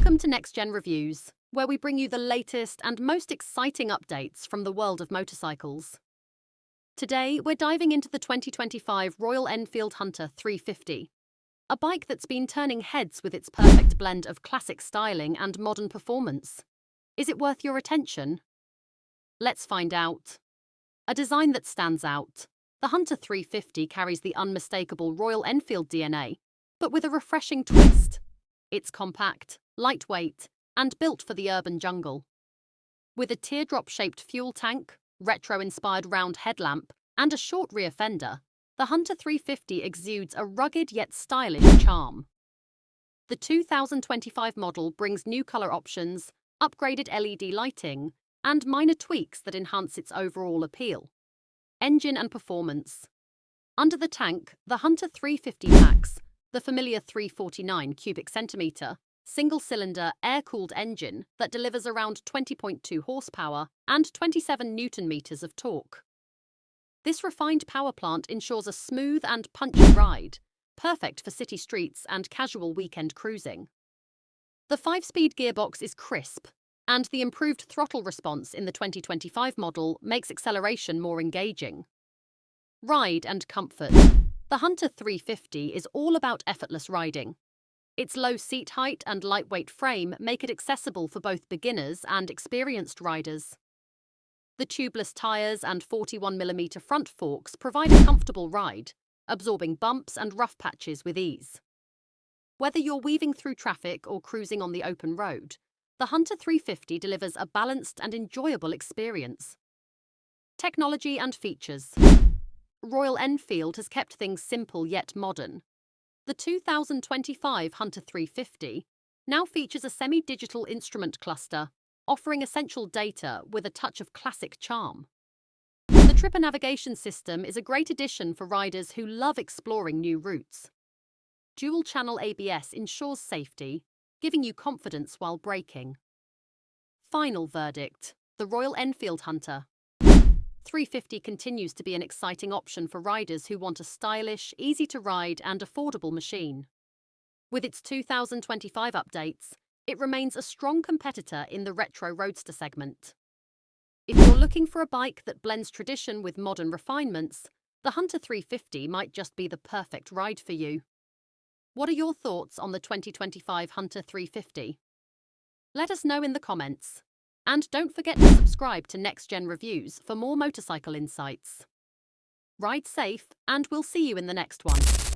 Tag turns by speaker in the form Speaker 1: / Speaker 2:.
Speaker 1: Welcome to Next Gen Reviews, where we bring you the latest and most exciting updates from the world of motorcycles. Today, we're diving into the 2025 Royal Enfield Hunter 350, a bike that's been turning heads with its perfect blend of classic styling and modern performance. Is it worth your attention? Let's find out. A design that stands out. The Hunter 350 carries the unmistakable Royal Enfield DNA, but with a refreshing twist. It's compact, lightweight, and built for the urban jungle. With a teardrop-shaped fuel tank, retro-inspired round headlamp, and a short rear fender, the Hunter 350 exudes a rugged yet stylish charm. The 2025 model brings new colour options, upgraded LED lighting, and minor tweaks that enhance its overall appeal. Engine and performance. Under the tank, the Hunter 350 packs the familiar 349 cubic centimetre, single-cylinder, air-cooled engine that delivers around 20.2 horsepower and 27 newton-meters of torque. This refined power plant ensures a smooth and punchy ride, perfect for city streets and casual weekend cruising. The 5-speed gearbox is crisp, and the improved throttle response in the 2025 model makes acceleration more engaging. Ride and comfort. The Hunter 350 is all about effortless riding. Its low seat height and lightweight frame make it accessible for both beginners and experienced riders. The tubeless tyres and 41mm front forks provide a comfortable ride, absorbing bumps and rough patches with ease. Whether you're weaving through traffic or cruising on the open road, the Hunter 350 delivers a balanced and enjoyable experience. Technology and features. Royal Enfield has kept things simple yet modern. The 2025 Hunter 350 now features a semi-digital instrument cluster, offering essential data with a touch of classic charm. The Tripper navigation system is a great addition for riders who love exploring new routes. Dual-channel ABS ensures safety, giving you confidence while braking. Final verdict: the Royal Enfield Hunter 350 continues to be an exciting option for riders who want a stylish, easy-to-ride and affordable machine. With its 2025 updates, it remains a strong competitor in the retro Roadster segment. If you're looking for a bike that blends tradition with modern refinements, the Hunter 350 might just be the perfect ride for you. What are your thoughts on the 2025 Hunter 350? Let us know in the comments. And don't forget to subscribe to Next Gen Reviews for more motorcycle insights. Ride safe, and we'll see you in the next one.